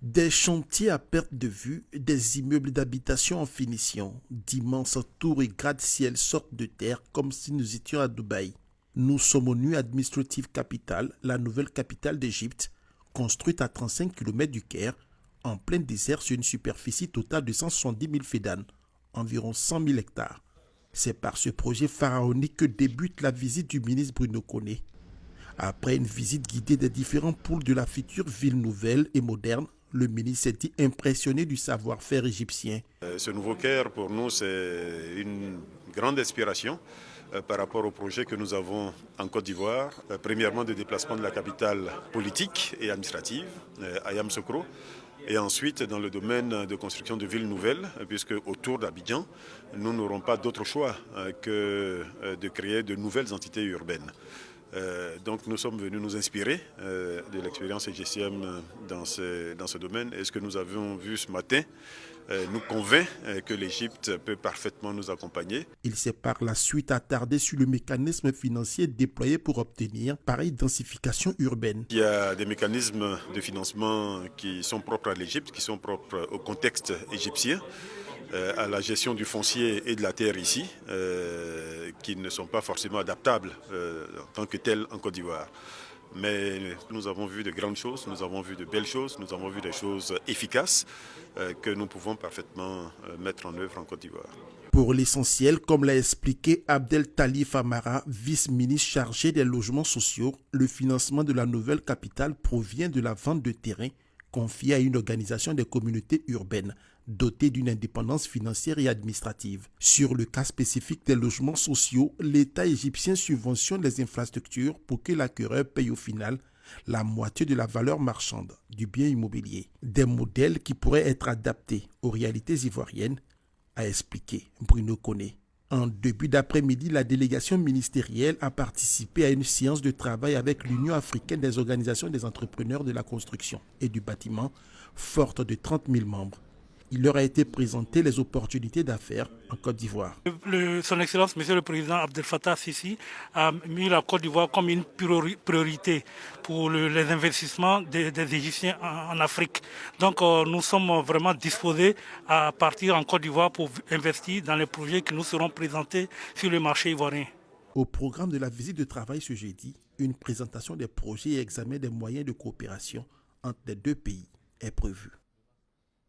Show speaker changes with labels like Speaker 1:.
Speaker 1: Des chantiers à perte de vue, des immeubles d'habitation en finition, d'immenses tours et gratte-ciel sortent de terre comme si nous étions à Dubaï. Nous sommes au New Administrative Capital, la nouvelle capitale d'Égypte, construite à 35 km du Caire, en plein désert sur une superficie totale de 170 000 fédans, environ 100 000 hectares. C'est par ce projet pharaonique que débute la visite du ministre Bruno Koné. Après une visite guidée des différents pôles de la future ville nouvelle et moderne, le ministre s'est dit impressionné du savoir-faire égyptien.
Speaker 2: Ce nouveau Caire, pour nous, c'est une grande inspiration par rapport au projet que nous avons en Côte d'Ivoire. Premièrement, de déplacement de la capitale politique et administrative, à Yamoussoukro. Et ensuite, dans le domaine de construction de villes nouvelles, puisque autour d'Abidjan, nous n'aurons pas d'autre choix que de créer de nouvelles entités urbaines. Donc nous sommes venus nous inspirer de l'expérience égyptienne dans ce domaine. Et ce que nous avons vu ce matin nous convainc que l'Égypte peut parfaitement nous accompagner.
Speaker 1: Il s'est par la suite attardé sur le mécanisme financier déployé pour obtenir pareille densification urbaine.
Speaker 2: Il y a des mécanismes de financement qui sont propres à l'Égypte, qui sont propres au contexte égyptien, à la gestion du foncier et de la terre ici, qui ne sont pas forcément adaptables en tant que tels en Côte d'Ivoire. Mais nous avons vu de grandes choses, nous avons vu de belles choses, nous avons vu des choses efficaces que nous pouvons parfaitement mettre en œuvre en Côte d'Ivoire.
Speaker 1: Pour l'essentiel, comme l'a expliqué Abdel Talif Amara, vice-ministre chargé des logements sociaux, le financement de la nouvelle capitale provient de la vente de terrain confiée à une organisation des communautés urbaines dotée d'une indépendance financière et administrative. Sur le cas spécifique des logements sociaux, l'État égyptien subventionne les infrastructures pour que l'acquéreur paye au final la moitié de la valeur marchande du bien immobilier. Des modèles qui pourraient être adaptés aux réalités ivoiriennes, a expliqué Bruno Koné. En début d'après-midi, la délégation ministérielle a participé à une séance de travail avec l'Union africaine des organisations des entrepreneurs de la construction et du bâtiment, forte de 30 000 membres. Il leur a été présenté les opportunités d'affaires en Côte d'Ivoire.
Speaker 3: Son Excellence, Monsieur le Président Abdel Fattah Sisi, a mis la Côte d'Ivoire comme une priorité pour les investissements des Égyptiens en Afrique. Donc nous sommes vraiment disposés à partir en Côte d'Ivoire pour investir dans les projets qui nous seront présentés sur le marché ivoirien.
Speaker 1: Au programme de la visite de travail ce jeudi, une présentation des projets et examen des moyens de coopération entre les deux pays est prévue.